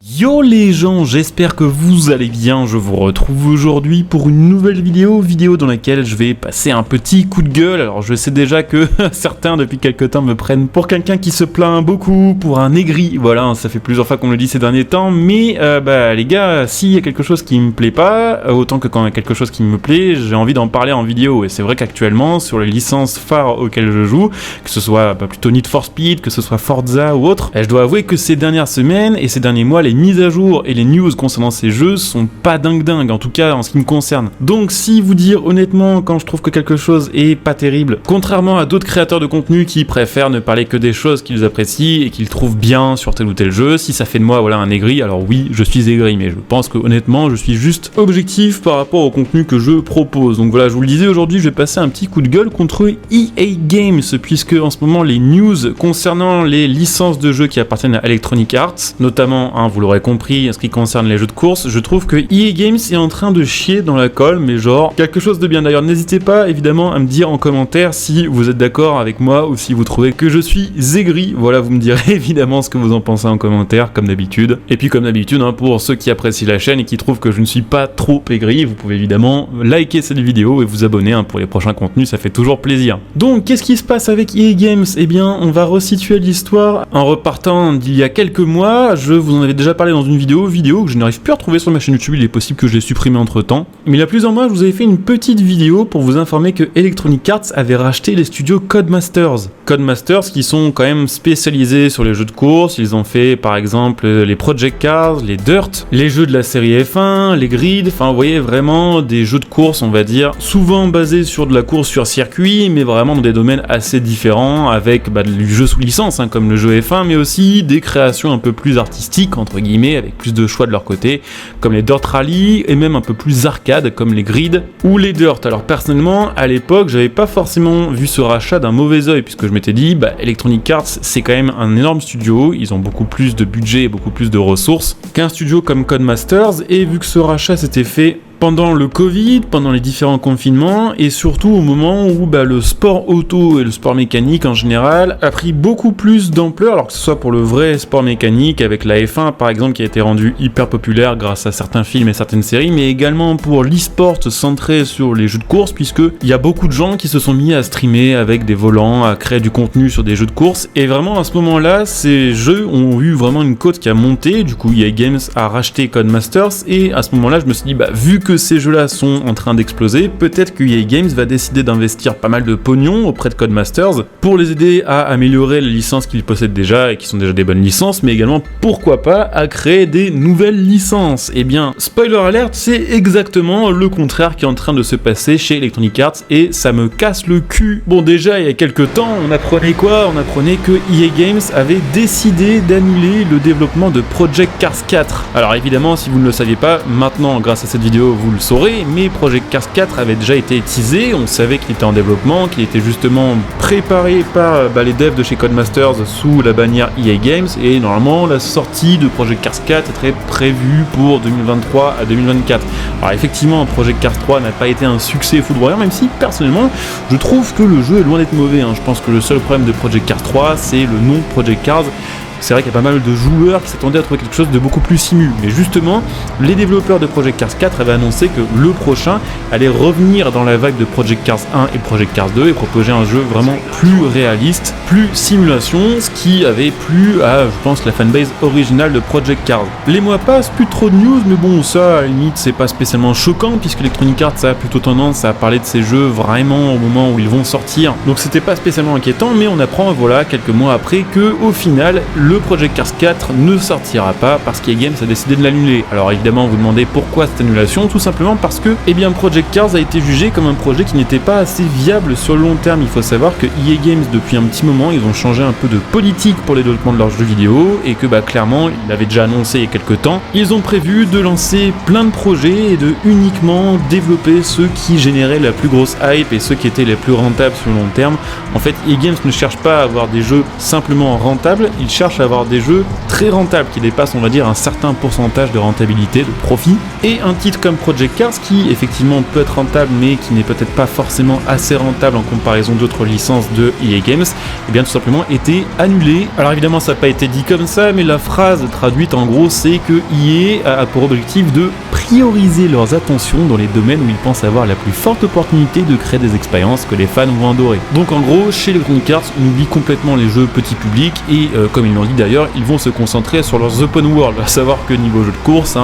Yo les gens, j'espère que vous allez bien, je vous retrouve aujourd'hui pour une nouvelle vidéo dans laquelle je vais passer un petit coup de gueule. Alors je sais déjà que certains depuis quelques temps me prennent pour quelqu'un qui se plaint beaucoup, pour un aigri, voilà, ça fait plusieurs fois qu'on me le dit ces derniers temps, mais les gars, s'il y a quelque chose qui me plaît pas, autant que quand il y a quelque chose qui me plaît, j'ai envie d'en parler en vidéo, et c'est vrai qu'actuellement, sur les licences phares auxquelles je joue, que ce soit plutôt Need for Speed, que ce soit Forza ou autre, je dois avouer que ces dernières semaines et ces derniers mois, les mises à jour et les news concernant ces jeux sont pas dingue, en tout cas en ce qui me concerne. Donc si vous dire honnêtement quand je trouve que quelque chose est pas terrible, contrairement à d'autres créateurs de contenu qui préfèrent ne parler que des choses qu'ils apprécient et qu'ils trouvent bien sur tel ou tel jeu, si ça fait de moi voilà un aigri, alors oui je suis aigri, mais je pense que honnêtement je suis juste objectif par rapport au contenu que je propose. Donc voilà, je vous le disais, aujourd'hui je vais passer un petit coup de gueule contre EA Games, puisque en ce moment les news concernant les licences de jeux qui appartiennent à Electronic Arts, notamment, vous l'aurez compris, en ce qui concerne les jeux de course, je trouve que EA Games est en train de chier dans la colle, mais genre quelque chose de bien. D'ailleurs, n'hésitez pas évidemment à me dire en commentaire si vous êtes d'accord avec moi ou si vous trouvez que je suis aigri. Voilà, vous me direz évidemment ce que vous en pensez en commentaire, comme d'habitude. Et puis comme d'habitude, pour ceux qui apprécient la chaîne et qui trouvent que je ne suis pas trop aigri, vous pouvez évidemment liker cette vidéo et vous abonner pour les prochains contenus, ça fait toujours plaisir. Donc, qu'est-ce qui se passe avec EA Games ? Eh bien, on va resituer l'histoire en repartant d'il y a quelques mois. Je vous en avais déjà parlé dans une vidéo que je n'arrive plus à retrouver sur ma chaîne YouTube, il est possible que je l'ai supprimé entre temps. Mais il y a plusieurs mois, je vous avais fait une petite vidéo pour vous informer que Electronic Arts avait racheté les studios Codemasters. Codemasters qui sont quand même spécialisés sur les jeux de course, ils ont fait par exemple les Project Cars, les Dirt, les jeux de la série F1, les Grid, enfin vous voyez vraiment des jeux de course on va dire, souvent basés sur de la course sur circuit, mais vraiment dans des domaines assez différents, avec du jeu sous licence comme le jeu F1, mais aussi des créations un peu plus artistiques entre guillemets, avec plus de choix de leur côté, comme les Dirt Rally, et même un peu plus arcade, comme les Grid ou les Dirt. Alors personnellement, à l'époque, j'avais pas forcément vu ce rachat d'un mauvais œil, puisque je m'étais dit, Electronic Arts, c'est quand même un énorme studio, ils ont beaucoup plus de budget et beaucoup plus de ressources qu'un studio comme Codemasters, et vu que ce rachat s'était fait pendant le Covid, pendant les différents confinements, et surtout au moment où le sport auto et le sport mécanique en général a pris beaucoup plus d'ampleur, alors que ce soit pour le vrai sport mécanique avec la F1 par exemple qui a été rendu hyper populaire grâce à certains films et certaines séries, mais également pour l'e-sport centré sur les jeux de course, puisque il y a beaucoup de gens qui se sont mis à streamer avec des volants, à créer du contenu sur des jeux de course, et vraiment à ce moment-là, ces jeux ont eu vraiment une cote qui a monté. Du coup EA Games a racheté Codemasters, et à ce moment-là je me suis dit, vu que ces jeux-là sont en train d'exploser, peut-être que EA Games va décider d'investir pas mal de pognon auprès de Codemasters pour les aider à améliorer les licences qu'ils possèdent déjà et qui sont déjà des bonnes licences, mais également, pourquoi pas, à créer des nouvelles licences. Et bien, spoiler alert, c'est exactement le contraire qui est en train de se passer chez Electronic Arts, et ça me casse le cul. Bon, déjà, il y a quelques temps, on apprenait quoi ? On apprenait que EA Games avait décidé d'annuler le développement de Project Cars 4. Alors évidemment, si vous ne le saviez pas, maintenant, grâce à cette vidéo, vous le saurez, mais Project Cars 4 avait déjà été teasé, on savait qu'il était en développement, qu'il était justement préparé par les devs de chez Codemasters sous la bannière EA Games, et normalement la sortie de Project Cars 4 est prévue pour 2023 à 2024. Alors effectivement, Project Cars 3 n'a pas été un succès foudroyant, même si personnellement je trouve que le jeu est loin d'être mauvais. Je pense que le seul problème de Project Cars 3 c'est le nom Project Cars. C'est vrai qu'il y a pas mal de joueurs qui s'attendaient à trouver quelque chose de beaucoup plus simu. Mais justement, les développeurs de Project Cars 4 avaient annoncé que le prochain allait revenir dans la vague de Project Cars 1 et Project Cars 2 et proposer un jeu vraiment plus réaliste, plus simulation, ce qui avait plu à, je pense, la fanbase originale de Project Cars. Les mois passent, plus trop de news, mais bon, ça, à la limite, c'est pas spécialement choquant, puisque Electronic Arts a plutôt tendance à parler de ces jeux vraiment au moment où ils vont sortir. Donc c'était pas spécialement inquiétant, mais on apprend, quelques mois après, que au final, le Project Cars 4 ne sortira pas parce qu'EA Games a décidé de l'annuler. Alors évidemment, vous demandez pourquoi cette annulation, tout simplement parce que Project Cars a été jugé comme un projet qui n'était pas assez viable sur le long terme. Il faut savoir que EA Games, depuis un petit moment, ils ont changé un peu de politique pour les développements de leurs jeux vidéo, et que clairement, ils l'avaient déjà annoncé il y a quelques temps, ils ont prévu de lancer plein de projets et de uniquement développer ceux qui généraient la plus grosse hype et ceux qui étaient les plus rentables sur le long terme. En fait, EA Games ne cherche pas à avoir des jeux simplement rentables, ils cherchent cherche à avoir des jeux très rentables, qui dépassent on va dire un certain pourcentage de rentabilité, de profit, et un titre comme Project Cars qui effectivement peut être rentable mais qui n'est peut-être pas forcément assez rentable en comparaison d'autres licences de EA Games, et bien tout simplement été annulé. Alors évidemment ça n'a pas été dit comme ça, mais la phrase traduite en gros c'est que EA a pour objectif de prioriser leurs attentions dans les domaines où ils pensent avoir la plus forte opportunité de créer des expériences que les fans vont adorer. Donc en gros, chez Electronic Arts, on oublie complètement les jeux petit public et comme ils l'ont dit d'ailleurs, ils vont se concentrer sur leurs open world, à savoir que niveau jeu de course,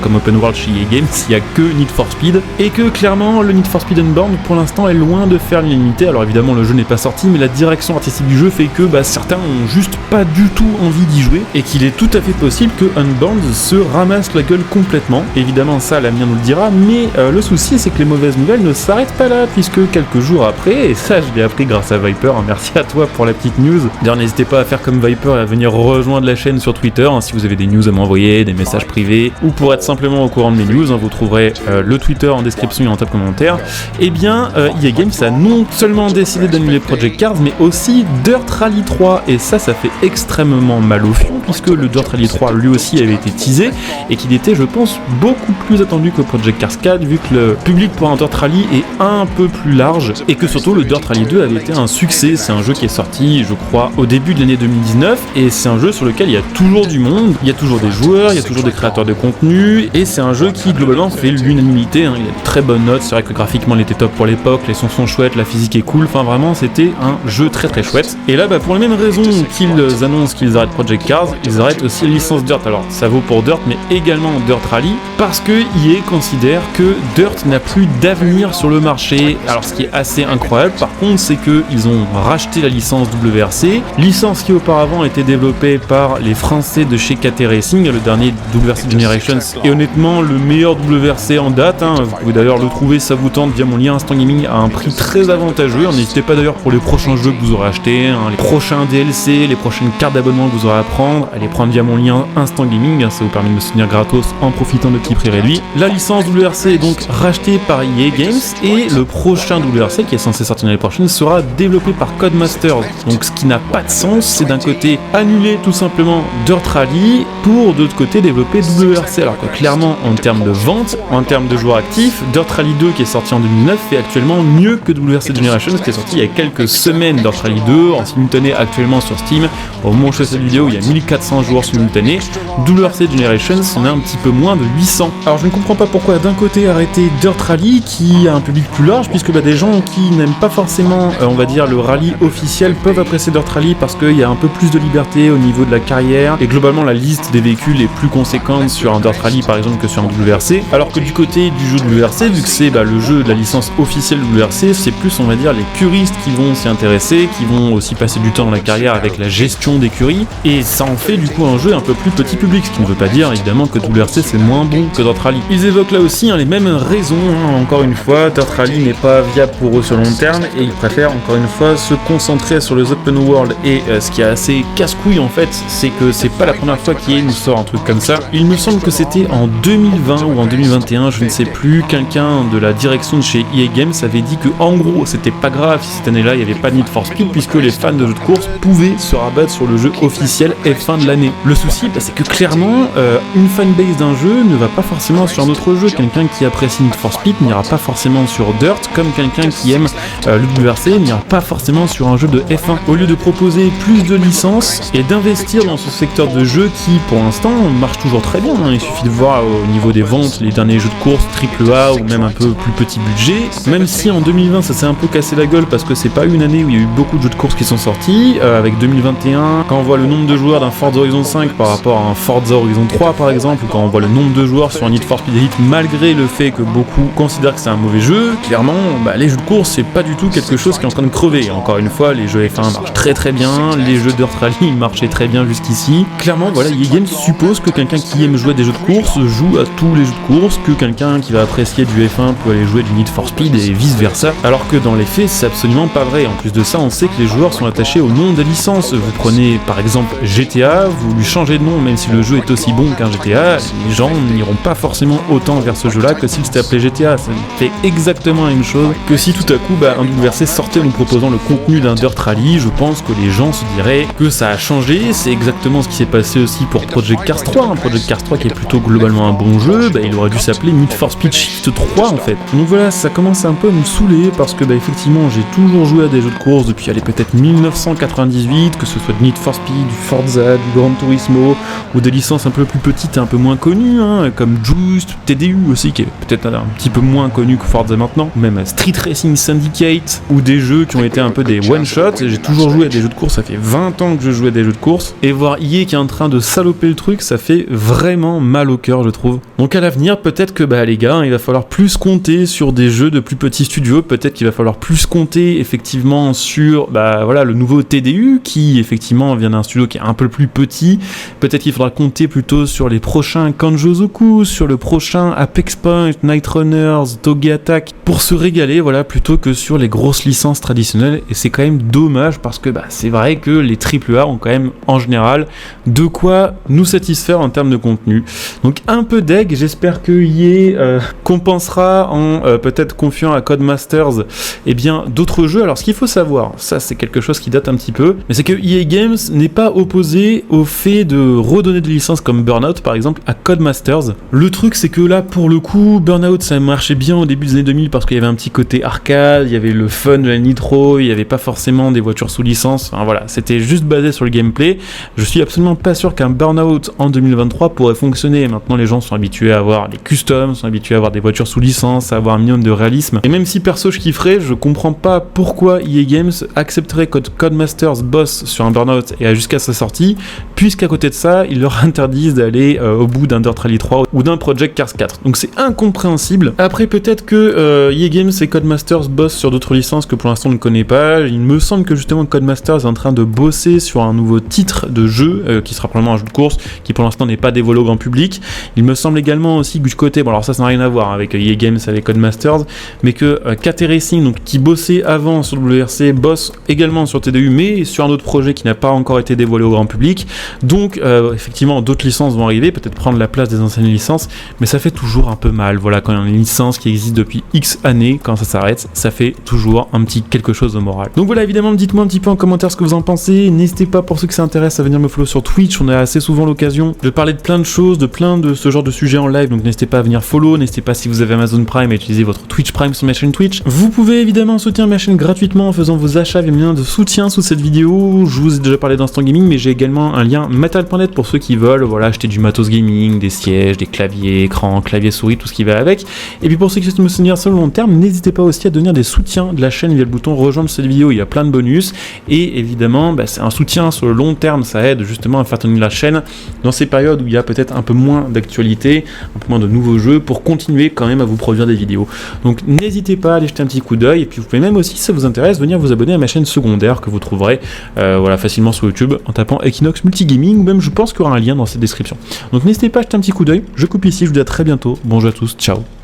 comme open world chez EA Games, il n'y a que Need for Speed et que clairement le Need for Speed Unbound pour l'instant est loin de faire l'unanimité. Alors évidemment le jeu n'est pas sorti, mais la direction artistique du jeu fait que certains ont juste pas du tout envie d'y jouer et qu'il est tout à fait possible que Unbound se ramasse la gueule complètement. Évidemment ça l'avenir nous le dira, mais le souci c'est que les mauvaises nouvelles ne s'arrêtent pas là, puisque quelques jours après, et ça je l'ai appris grâce à Viper, merci à toi pour la petite news. D'ailleurs n'hésitez pas à faire comme Viper et à venir rejoindre la chaîne sur Twitter si vous avez des news à m'envoyer, des messages privés, ou pour être simplement au courant de mes news, vous trouverez le Twitter en description et en top commentaire. Et bien EA Games a non seulement décidé d'annuler Project Cars, mais aussi Dirt Rally 3, et ça fait extrêmement mal au fion, puisque le Dirt Rally 3 lui aussi avait été teasé, et qu'il était je pense beaucoup plus attendu que Project Cars 4, vu que le public pour un Dirt Rally est un peu plus large, et que surtout le Dirt Rally 2 avait été un succès. C'est un jeu qui est sorti je crois au début de l'année 2019, et c'est un jeu sur lequel il y a toujours du monde, il y a toujours des joueurs, il y a toujours des créateurs de contenu, et c'est un jeu qui globalement fait l'unanimité, il a de très bonnes notes, c'est vrai que graphiquement il était top pour l'époque, les sons sont chouettes, la physique est cool, enfin vraiment c'était un jeu très très chouette. Et là pour les mêmes raisons qu'ils annoncent qu'ils arrêtent Project Cars, ils arrêtent aussi la licence Dirt. Alors ça vaut pour Dirt mais également Dirt Rally, parce que EA considère que Dirt n'a plus d'avenir sur le marché. Alors ce qui est assez incroyable par contre, c'est qu'ils ont racheté la licence WRC, licence qui auparavant était développée par les Français de chez KT Racing, le dernier WRC Generations, et honnêtement le meilleur WRC en date, vous pouvez d'ailleurs le trouver, ça vous tente, via mon lien Instant Gaming à un prix très avantageux. N'hésitez pas d'ailleurs pour les prochains jeux que vous aurez achetés, les prochains DLC, les prochaines cartes d'abonnement que vous aurez à prendre, allez prendre via mon lien Instant Gaming, ça vous permet de me soutenir gratos en profitant de petits prix réduits. La licence WRC est donc rachetée par EA Games, et le prochain WRC qui est censé sortir l'année prochaine sera développé par Codemasters. Donc ce qui n'a pas de sens, c'est d'un côté annuler tout simplement Dirt Rally pour de l'autre côté développer WRC, alors que clairement en termes de vente, en termes de joueurs actifs, Dirt Rally 2 qui est sorti en 2009 fait actuellement mieux que WRC Generations qui est sorti il y a quelques semaines. Dirt Rally 2 en simultané actuellement sur Steam, au moment où je fais cette vidéo il y a 1400 joueurs simultanés. WRC Generations on a un petit peu moins de 800. Alors je ne comprends pas pourquoi d'un côté arrêter Dirt Rally qui a un public plus large, puisque des gens qui n'aiment pas forcément on va dire le rallye officiel peuvent apprécier Dirt Rally parce qu'il y a un peu plus de liberté au niveau de la carrière, et globalement la liste des véhicules est plus conséquente sur un Dirt Rally par exemple que sur un WRC, alors que du côté du jeu WRC, vu que c'est le jeu de la licence officielle WRC, c'est plus on va dire les curistes qui vont s'y intéresser, qui vont aussi passer du temps dans la carrière avec la gestion d'écurie, et ça en fait du coup un jeu un peu plus petit public, ce qui ne veut pas dire évidemment que WRC c'est moins bon que Dirt Rally. Ils évoquent là aussi les mêmes raisons, encore une fois, Dirt Rally n'est pas viable pour eux sur long terme, et ils préfèrent encore une fois se concentrer sur les open world, et ce qui est assez casse-couille en fait, c'est que c'est pas la première fois qu'EA nous sort un truc comme ça. Il me semble que c'était en 2020 ou en 2021, je ne sais plus, quelqu'un de la direction de chez EA Games avait dit que en gros c'était pas grave si cette année-là il n'y avait pas de Need for Speed, puisque les fans de jeux de course pouvaient se rabattre sur le jeu officiel F1 de l'année. Le souci c'est que clairement une fanbase d'un jeu ne va pas forcément sur un autre jeu. Quelqu'un qui apprécie Need for Speed n'ira pas forcément sur Dirt, comme quelqu'un qui aime le WRC n'ira pas forcément sur un jeu de F1. Au lieu de proposer plus de licences et d'investir dans ce secteur de jeu qui pour l'instant marche toujours très bien, il suffit de voir au niveau des ventes les derniers jeux de course AAA ou même un peu plus petit budget, même si en 2020 ça s'est un peu cassé la gueule parce que c'est pas une année où il y a eu beaucoup de jeux de course qui sont sortis, avec 2021, quand on voit le nombre de joueurs d'un Forza Horizon 5 par rapport à un Forza Horizon 3 par exemple, ou quand on voit le nombre de joueurs sur un Need for Speed Elite, malgré le fait que beaucoup considèrent que c'est un mauvais jeu, clairement les jeux de course c'est pas du tout quelque chose qui est en train de crever. Encore une fois, les jeux F1 marchent très très bien, les jeux Dirt Rally marchaient très bien jusqu'ici. Clairement EA Games suppose que quelqu'un qui aime jouer à des jeux de course joue à tous les jeux de course, que quelqu'un qui va apprécier du F1 peut aller jouer du Need for Speed et vice versa, alors que dans les faits c'est absolument pas vrai. En plus de ça, on sait que les joueurs sont attachés au nom des licences. Vous prenez par exemple GTA, vous lui changez de nom, même si le jeu est aussi bon qu'un GTA, les gens n'iront pas forcément autant vers ce jeu là que s'il s'était appelé GTA. Ça fait exactement la même chose que si tout à coup un WRC sortait en nous proposant le contenu d'un Dirt Rally. Je pense que les gens se diraient que ça a changé changé, c'est exactement ce qui s'est passé aussi pour Project Cars 3, hein. Project Cars 3 qui est plutôt globalement un bon jeu, bah, il aurait dû s'appeler Need for Speed Shift 3 en fait. Donc voilà, ça commence un peu à me saouler parce que bah, effectivement j'ai toujours joué à des jeux de course depuis peut-être 1998, que ce soit de Need for Speed, du Forza, du Gran Turismo, ou des licences un peu plus petites et un peu moins connues, hein, comme Just, TDU aussi, qui est peut-être un petit peu moins connu que Forza maintenant, ou même Street Racing Syndicate, ou des jeux qui ont été un peu des one-shots. J'ai toujours joué à des jeux de course, ça fait 20 ans que je joue à des jeux de course, et voir EA qui est en train de saloper le truc, ça fait vraiment mal au cœur, je trouve. Donc à l'avenir, peut-être que bah les gars, il va falloir plus compter sur des jeux de plus petits studios, peut-être qu'il va falloir plus compter effectivement sur bah voilà le nouveau TDU qui effectivement vient d'un studio qui est un peu plus petit. Peut-être qu'il faudra compter plutôt sur les prochains Kanjo-Zoku, sur le prochain Apex Point, Night Runners, Toge Attack pour se régaler, voilà, plutôt que sur les grosses licences traditionnelles. Et c'est quand même dommage parce que bah c'est vrai que les AAA ont quand même en général de quoi nous satisfaire en termes de contenu. Donc un peu deg, j'espère que EA compensera en peut-être confiant à Codemasters et bien d'autres jeux. Alors ce qu'il faut savoir, ça c'est quelque chose qui date un petit peu, mais c'est que EA Games n'est pas opposé au fait de redonner des licences comme Burnout par exemple à Codemasters. Le truc c'est que là pour le coup Burnout ça marchait bien au début des années 2000 parce qu'il y avait un petit côté arcade, il y avait le fun de la nitro, il n'y avait pas forcément des voitures sous licence, enfin voilà, c'était juste basé sur le gameplay. Je suis absolument pas sûr qu'un Burnout en 2023 pourrait fonctionner. Maintenant les gens sont habitués à avoir les customs, sont habitués à avoir des voitures sous licence, à avoir un minimum de réalisme, et même si perso je kifferais, je comprends pas pourquoi EA Games accepterait que Codemasters bosse sur un Burnout et jusqu'à sa sortie, puisqu'à côté de ça, ils leur interdisent d'aller au bout d'un Dirt Rally 3 ou d'un Project Cars 4. Donc c'est incompréhensible. Après peut-être que EA Games et Codemasters bossent sur d'autres licences que pour l'instant on ne connaît pas. Il me semble que justement Codemasters est en train de bosser sur un nouveau titre de jeu qui sera probablement un jeu de course qui pour l'instant n'est pas dévoilé au grand public. Il me semble également aussi que du côté, bon alors ça n'a rien à voir avec EA Games avec Codemasters, mais que KT Racing, donc qui bossait avant sur WRC, bosse également sur TDU mais sur un autre projet qui n'a pas encore été dévoilé au grand public. Donc effectivement d'autres licences vont arriver, peut-être prendre la place des anciennes licences, mais ça fait toujours un peu mal, voilà, quand il y a une licence qui existe depuis X années, quand ça s'arrête, ça fait toujours un petit quelque chose au moral. Donc voilà, évidemment dites-moi un petit peu en commentaire ce que vous en pensez, n'hésitez pas pour ceux que ça intéresse à venir me follow sur Twitch, on a assez souvent l'occasion de parler de plein de choses, de plein de ce genre de sujets en live, donc n'hésitez pas à venir follow, n'hésitez pas si vous avez Amazon Prime à utiliser votre Twitch Prime sur ma chaîne Twitch. Vous pouvez évidemment soutenir ma chaîne gratuitement en faisant vos achats via mes liens de soutien sous cette vidéo. Je vous ai déjà parlé d'Instant Gaming, mais j'ai également un lien Matériel.net pour ceux qui veulent voilà, acheter du matos gaming, des sièges, des claviers, écrans, clavier souris, tout ce qui va avec. Et puis pour ceux qui souhaitent me soutenir sur le long terme, n'hésitez pas aussi à devenir des soutiens de la chaîne via le bouton rejoindre cette vidéo, il y a plein de bonus. Et évidemment, bah, c'est un soutien sur le long terme, ça aide justement à faire tenir la chaîne dans ces périodes où il y a peut-être un peu moins d'actualité, un peu moins de nouveaux jeux, pour continuer quand même à vous produire des vidéos. Donc n'hésitez pas à aller jeter un petit coup d'œil, et puis vous pouvez même aussi, si ça vous intéresse, venir vous abonner à ma chaîne secondaire que vous trouverez voilà, facilement sur YouTube en tapant Equinox Multigaming, ou même je pense qu'il y aura un lien dans cette description. Donc n'hésitez pas à jeter un petit coup d'œil, je coupe ici, je vous dis à très bientôt, bonjour à tous, ciao.